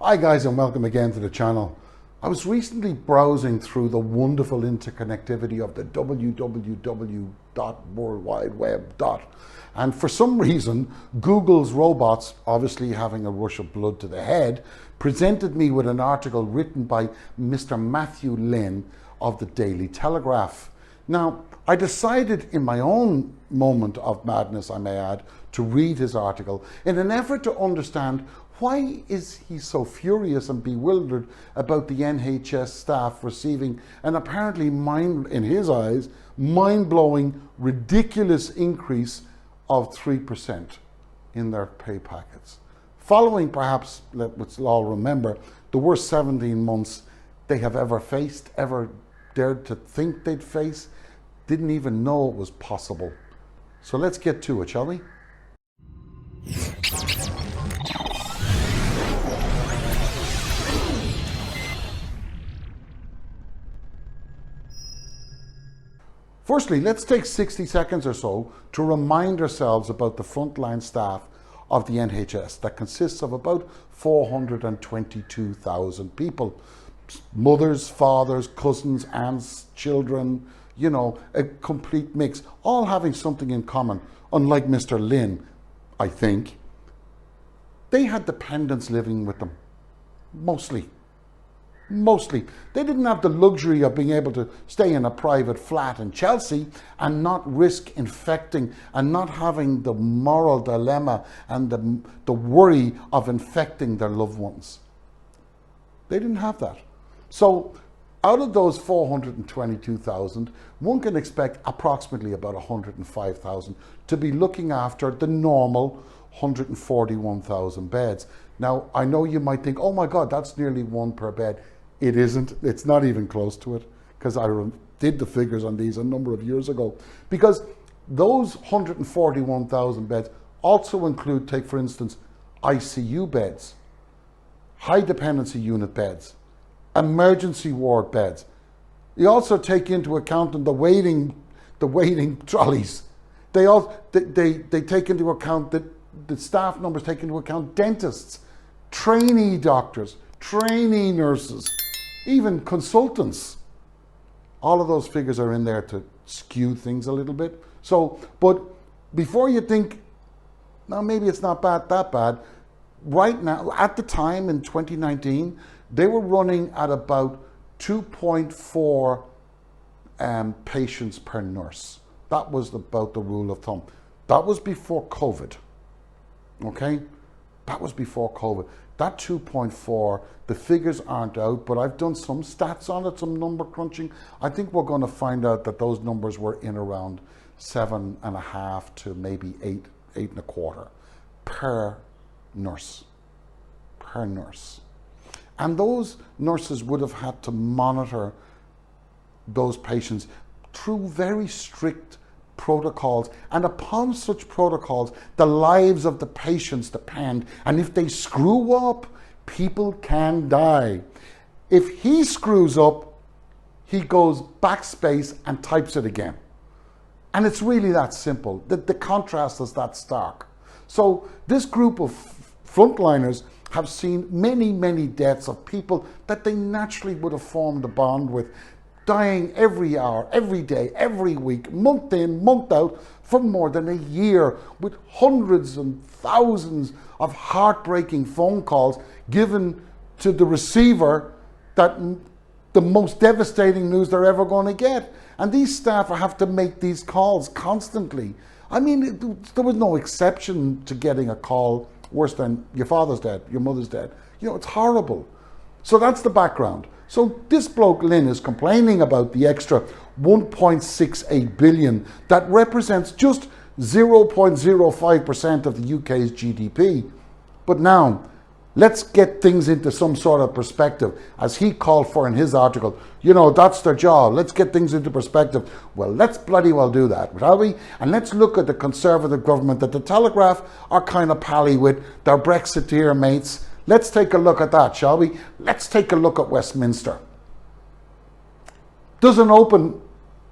Hi guys, and welcome again to the channel. I was recently browsing through the wonderful interconnectivity of the www.worldwideweb. And for some reason, Google's robots, obviously having a rush of blood to the head, presented me with an article written by Mr. Matthew Lynn of the Daily Telegraph. Now, I decided in my own moment of madness, I may add, to read his article in an effort to understand why is he so furious and bewildered about the NHS staff receiving an apparently, in his eyes, mind-blowing, ridiculous increase of 3% in their pay packets. Following perhaps, let's all remember, the worst 17 months they have ever faced, ever dared to think they'd face, didn't even know it was possible. So let's get to it, shall we? Firstly, let's take 60 seconds or so to remind ourselves about the frontline staff of the NHS that consists of about 422,000 people. Mothers, fathers, cousins, aunts, children, you know, a complete mix, all having something in common. Unlike Mr. Lynn, I think, they had dependents living with them, mostly. They didn't have the luxury of being able to stay in a private flat in Chelsea and not risk infecting and not having the moral dilemma and the worry of infecting their loved ones. They didn't have that. So out of those 422,000, one can expect approximately about 105,000 to be looking after the normal 141,000 beds. Now, I know you might think, oh my God, that's nearly one per bed. It isn't. It's not even close to it, because I did the figures on these a number of years ago. Because those 141,000 beds also include, take for instance, ICU beds, high dependency unit beds, emergency ward beds. You also take into account the waiting trolleys. They take into account the staff numbers, take into account dentists, trainee doctors, trainee nurses, even consultants. All of those figures are in there to skew things a little bit. So, but before you think, no, maybe it's not that bad, right now, at the time in 2019, they were running at about 2.4 patients per nurse. That was about the rule of thumb. That was before COVID, okay? That was before COVID. That 2.4, the figures aren't out, but I've done some stats on it, some number crunching. I think we're going to find out that those numbers were in around 7.5 to maybe 8.25 per nurse. And those nurses would have had to monitor those patients through very strict protocols, and upon such protocols, the lives of the patients depend. And if they screw up, people can die. If he screws up, he goes backspace and types it again. And it's really that simple. The contrast is that stark. So this group of frontliners have seen many deaths of people that they naturally would have formed a bond with, dying every hour, every day, every week, month in, month out, for more than a year, with hundreds and thousands of heartbreaking phone calls given to the receiver, that the most devastating news they're ever going to get. And these staff have to make these calls constantly. I mean, there was no exception to getting a call worse than your father's dead, your mother's dead. You know, it's horrible. So that's the background. So this bloke Lynn is complaining about the extra 1.68 billion that represents just 0.05% of the UK's GDP. But now, let's get things into some sort of perspective, as he called for in his article. You know, that's their job. Let's get things into perspective. Well, let's bloody well do that, shall we? And let's look at the Conservative government that the Telegraph are kind of pally with, their Brexiteer mates. Let's take a look at that, shall we? Let's take a look at Westminster. Doesn't open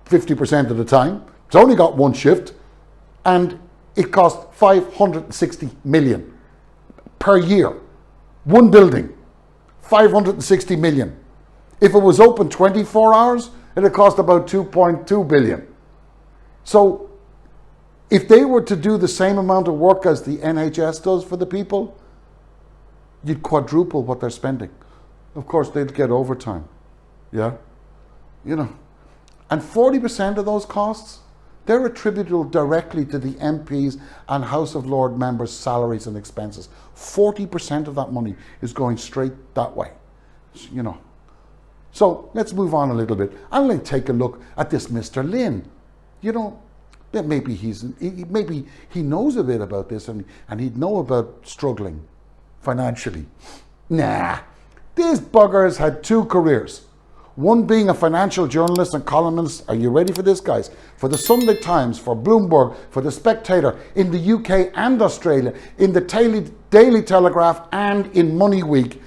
50% of the time. It's only got one shift, and it cost 560 million per year. One building. 560 million. If it was open 24 hours, it'd cost about 2.2 billion. So if they were to do the same amount of work as the NHS does for the people, you'd quadruple what they're spending. Of course, they'd get overtime. Yeah? You know. And 40% of those costs, they're attributable directly to the MPs and House of Lord members' salaries and expenses. 40% of that money is going straight that way. You know. So let's move on a little bit. I'm going to take a look at this Mr. Lynn. You know, maybe he knows a bit about this and he'd know about struggling financially. Nah, these buggers had two careers. One being a financial journalist and columnist. Are you ready for this, guys? For the Sunday Times, for Bloomberg, for the Spectator, in the UK and Australia, in the Daily Telegraph and in Money Week.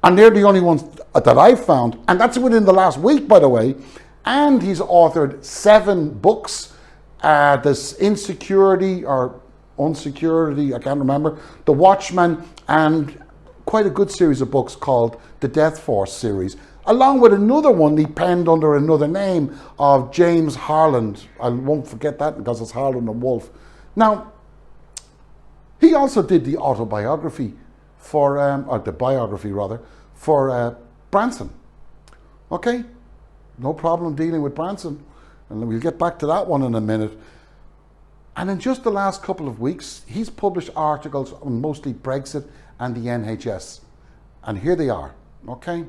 And they're the only ones that I've found. And that's within the last week, by the way. And he's authored 7 books. This Insecurity or Unsecurity, I can't remember. The Watchman, and quite a good series of books called the Death Force series. Along with another one he penned under another name of James Harland. I won't forget that because it's Harland and Wolff. Now, he also did the autobiography for, or the biography rather, for Branson. Okay, no problem dealing with Branson. And we'll get back to that one in a minute. And in just the last couple of weeks, he's published articles on mostly Brexit and the NHS. And here they are, okay?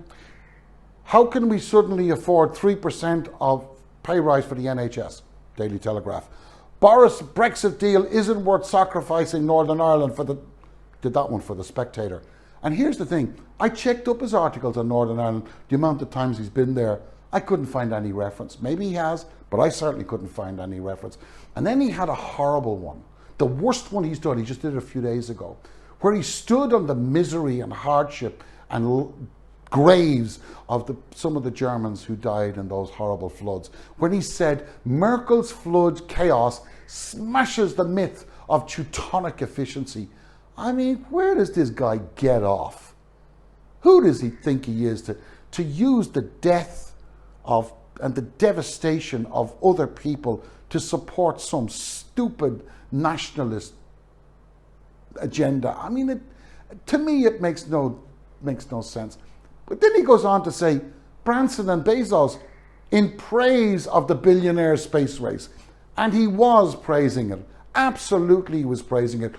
How can we suddenly afford 3% of pay rise for the NHS? Daily Telegraph. Boris' Brexit deal isn't worth sacrificing Northern Ireland for the... Did that one for the Spectator. And here's the thing. I checked up his articles on Northern Ireland, the amount of times he's been there. I couldn't find any reference. Maybe he has, but I certainly couldn't find any reference. And then he had a horrible one. The worst one he's done, he just did it a few days ago, where he stood on the misery and hardship and graves of some of the Germans who died in those horrible floods. When he said, Merkel's flood chaos smashes the myth of Teutonic efficiency. I mean, where does this guy get off? Who does he think he is to use the death of and the devastation of other people to support some stupid nationalist agenda? I mean, to me, it makes no sense. But then he goes on to say, Branson and Bezos in praise of the billionaire space race. And he was praising it. Absolutely he was praising it.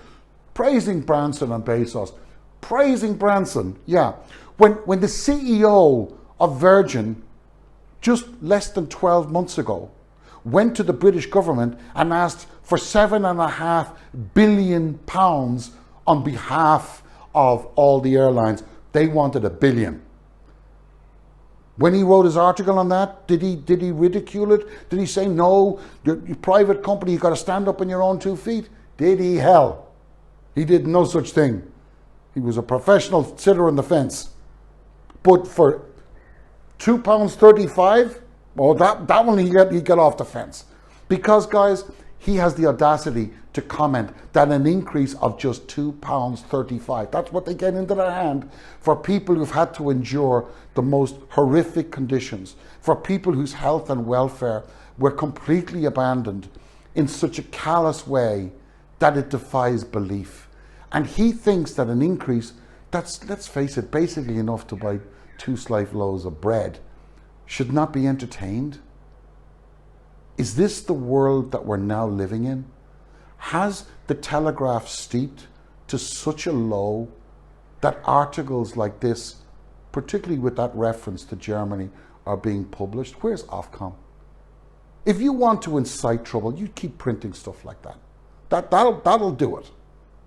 Praising Branson and Bezos. Praising Branson, yeah. When the CEO of Virgin, just less than 12 months ago, went to the British government and asked for £7.5 billion on behalf of all the airlines. They wanted £1 billion. When he wrote his article on that, did he ridicule it? Did he say, no, your private company, you've got to stand up on your own 2 feet? Did he? Hell. He did no such thing. He was a professional sitter on the fence. But for £2.35, well, that one he got off the fence. Because, guys, he has the audacity to comment that an increase of just £2.35, that's what they get into their hand for people who've had to endure the most horrific conditions, for people whose health and welfare were completely abandoned in such a callous way that it defies belief. And he thinks that an increase, that's, let's face it, basically enough to buy 2 slice loaves of bread, should not be entertained. Is this the world that we're now living in? Has the Telegraph steeped to such a low that articles like this, particularly with that reference to Germany, are being published? Where's Ofcom? If you want to incite trouble, you keep printing stuff like that. That'll do it.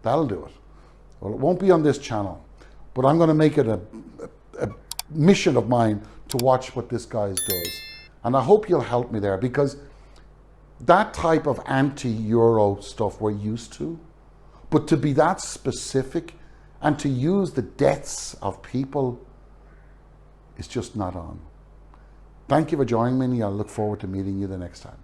That'll do it. Well, it won't be on this channel, but I'm going to make it a mission of mine to watch what this guy does. And I hope you'll help me there, because that type of anti-Euro stuff we're used to, but to be that specific and to use the deaths of people is just not on. Thank you for joining me, and I look forward to meeting you the next time.